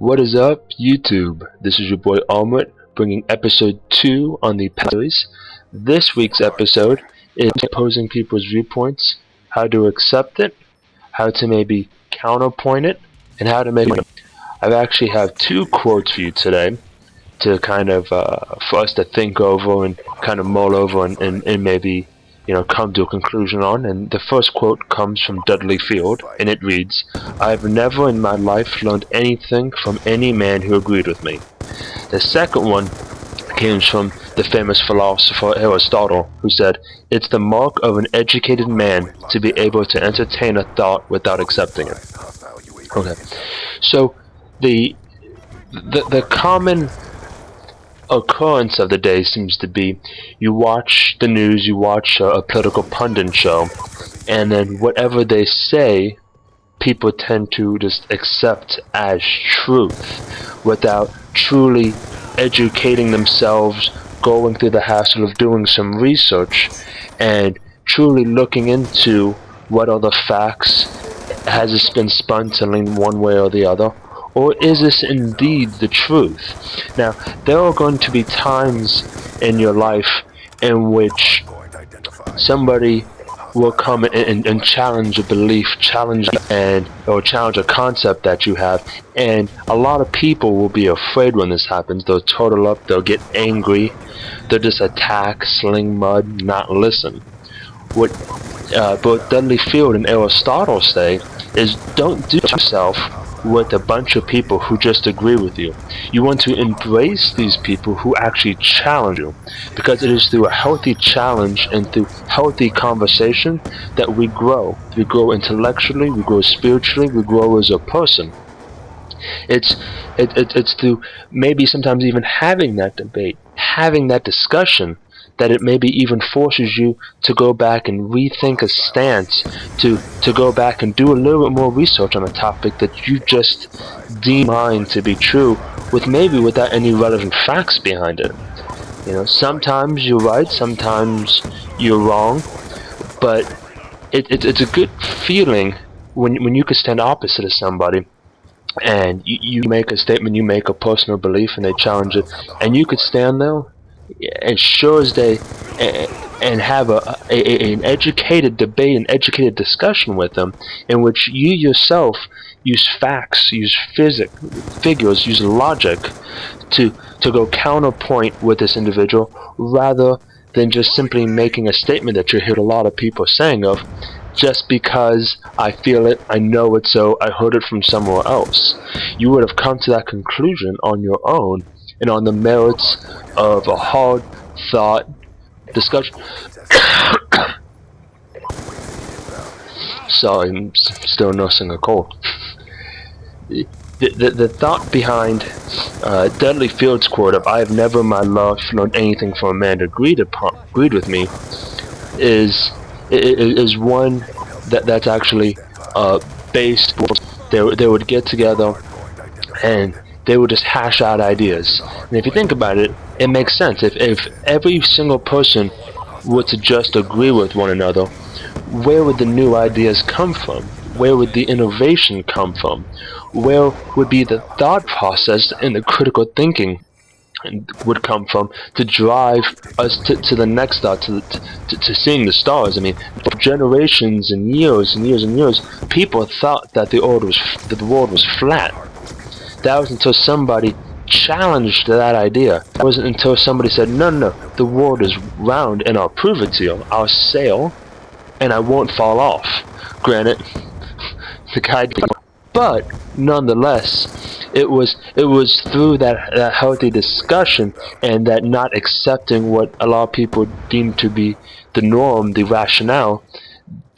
What is up, YouTube? This is your boy Armaret, bringing episode 2 on the series. This week's episode is opposing people's viewpoints, how to accept it, how to maybe counterpoint it, and how to make it. I actually have 2 quotes for you today to kind of, for us to think over and kind of mull over and maybe, come to a conclusion on. And the first quote comes from Dudley Field, and it reads, "I've never in my life learned anything from any man who agreed with me." The second one comes from the famous philosopher Aristotle, who said, "It's the mark of an educated man to be able to entertain a thought without accepting it." Okay, so the common occurrence of the day seems to be you watch the news, you watch a political pundit show, and then whatever they say, people tend to just accept as truth without truly educating themselves, going through the hassle of doing some research, and truly looking into what are the facts. Has this been spun to lean one way or the other? Or is this indeed the truth? Now, there are going to be times in your life in which somebody will come and challenge a belief, challenge a concept that you have, and a lot of people will be afraid when this happens. They'll total up, they'll get angry, they'll just attack, sling mud, not listen. What both Dudley Field and Aristotle say is, don't do yourself with a bunch of people who just agree with you. You want to embrace these people who actually challenge you, because it is through a healthy challenge and through healthy conversation that we grow. We grow intellectually, we grow spiritually, we grow as a person. It's through maybe sometimes even having that debate, having that discussion, that it maybe even forces you to go back and rethink a stance, to go back and do a little bit more research on a topic that you just deem to be true, without any relevant facts behind it. Sometimes you're right, sometimes you're wrong, but it's a good feeling when you can stand opposite of somebody and you make a statement, you make a personal belief, and they challenge it, and you could stand there and sure as day and have an educated debate, an educated discussion with them, in which you yourself use facts, use figures, use logic to go counterpoint with this individual, rather than just simply making a statement that you hear a lot of people saying of, just because I feel it, I know it, so I heard it from somewhere else. You would have come to that conclusion on your own and on the merits of a hard thought discussion. Sorry, I'm still nursing a cold. The thought behind Dudley Field's quote of "I have never in my life learned anything from a man who agreed with me" is one that's actually based. They would get together and they would just hash out ideas. And if you think about it, it makes sense. If every single person were to just agree with one another, where would the new ideas come from? Where would the innovation come from? Where would be the thought process and the critical thinking would come from to drive us to the next thought, to seeing the stars? I mean, for generations and years and years and years, people thought that the world was flat. That was until somebody challenged that idea. It wasn't until somebody said, no, the world is round and I'll prove it to you. I'll sail and I won't fall off. Granted, the guy did, but nonetheless, it was through that healthy discussion and that not accepting what a lot of people deem to be the norm, the rationale,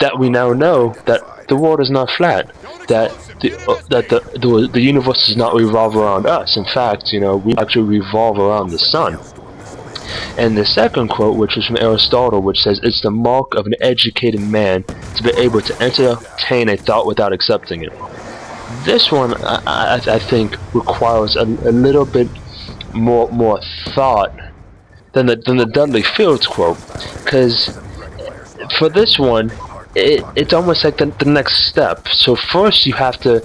that we now know that the world is not flat, that the universe does not revolve around us. In fact, we actually revolve around the sun. And the second quote, which is from Aristotle, which says, "It's the mark of an educated man to be able to entertain a thought without accepting it." This one, I think, requires a little bit more thought than the Dudley Fields quote, because for this one, it's almost like the next step. So first you have to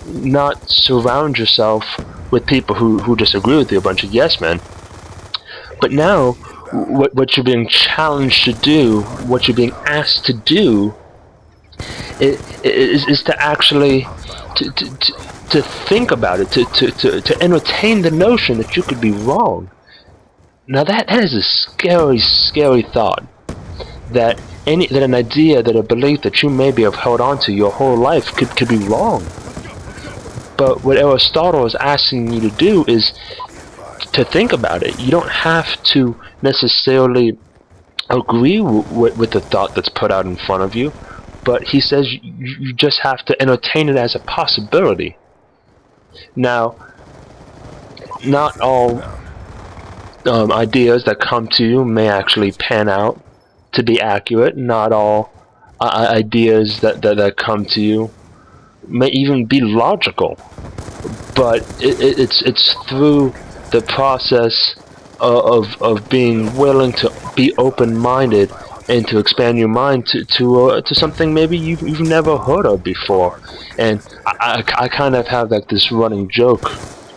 not surround yourself with people who disagree with you, a bunch of yes men. But now, what you're being challenged to do, what you're being asked to do, is to actually to think about it, to entertain the notion that you could be wrong. Now that is a scary thought. That an idea, that a belief that you maybe have held on to your whole life could be wrong. But what Aristotle is asking you to do is to think about it. You don't have to necessarily agree with the thought that's put out in front of you, but he says you just have to entertain it as a possibility. Now, not all ideas that come to you may actually pan out to be accurate. Not all ideas that come to you may even be logical. But it's through the process of being willing to be open-minded and to expand your mind to something maybe you've never heard of before. And I kind of have like this running joke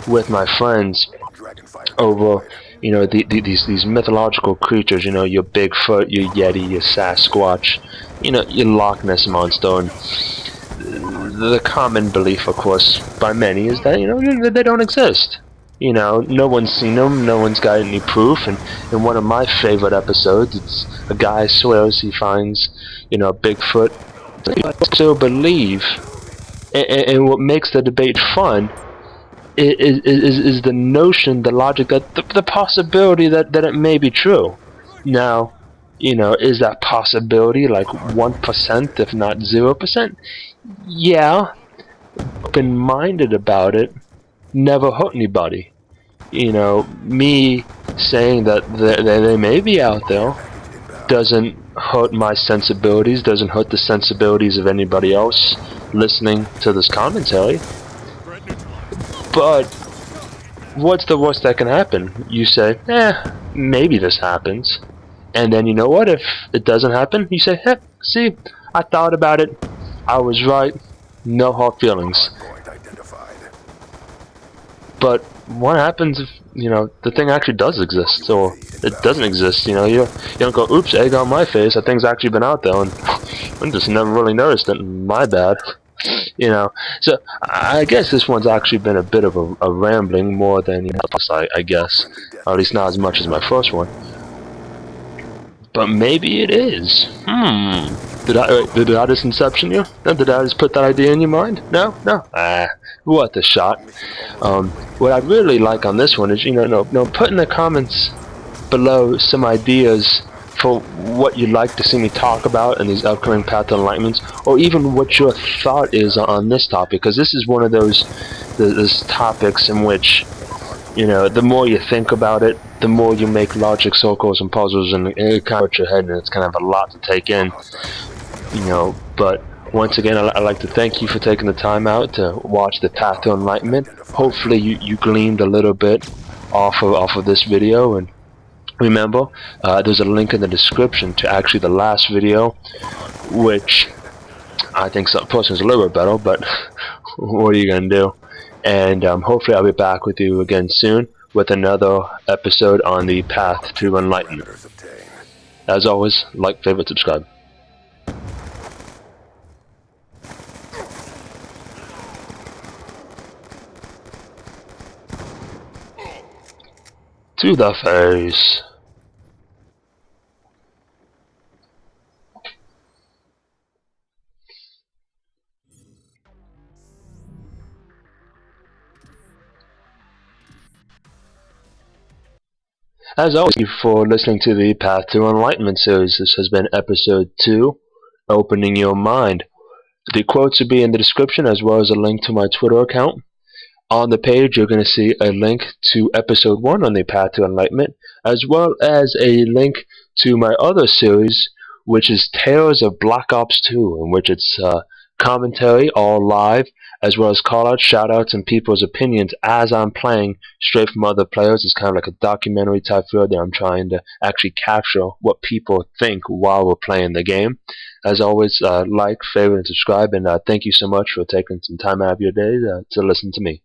with my friends over, you know, these mythological creatures, you know, your Bigfoot, your Yeti, your Sasquatch, you know, your Loch Ness Monster. And the common belief, of course, by many is that, you know, they don't exist. You know, no one's seen them, no one's got any proof. And in one of my favorite episodes, it's a guy swears he finds, you know, Bigfoot. I still believe, and what makes the debate fun is the notion, the logic, that the possibility that it may be true. Now, you know, is that possibility like 1%, if not 0%? Yeah, open-minded about it, never hurt anybody. You know, me saying that they may be out there doesn't hurt my sensibilities, doesn't hurt the sensibilities of anybody else listening to this commentary. But what's the worst that can happen? You say, maybe this happens. And then, you know what, if it doesn't happen, you say, see, I thought about it, I was right, no hard feelings. But what happens if, you know, the thing actually does exist, or it doesn't exist? You know, you don't go, oops, egg on my face, that thing's actually been out there, and I just never really noticed it, my bad. You know, so I guess this one's actually been a bit of a rambling more than else, I guess, or at least not as much as my first one. But maybe it is. Did I just inception you? Did I just put that idea in your mind? No? What a shot. What I really like on this one is, you know, put in the comments below some ideas for what you'd like to see me talk about in these upcoming Path to Enlightenments, or even what your thought is on this topic, because this is one of those topics in which, you know, the more you think about it, the more you make logic circles and puzzles, and it kind of hurts your head, and it's kind of a lot to take in, you know. But once again, I'd like to thank you for taking the time out to watch the Path to Enlightenment. Hopefully you gleaned a little bit off of this video, and remember, there's a link in the description to actually the last video, which I think some person's a little bit better, but what are you gonna do? And hopefully I'll be back with you again soon with another episode on the Path to Enlightenment. As always, like, favorite, subscribe. To the face. As always, thank you for listening to the Path to Enlightenment series. This has been episode 2, Opening Your Mind. The quotes will be in the description, as well as a link to my Twitter account. On the page, you're going to see a link to episode 1 on the Path to Enlightenment, as well as a link to my other series, which is Tales of Black Ops 2, in which it's commentary, all live, as well as callouts, shoutouts, and people's opinions as I'm playing straight from other players. It's kind of like a documentary type feel that I'm trying to actually capture what people think while we're playing the game. As always, like, favorite, and subscribe, and thank you so much for taking some time out of your day to listen to me.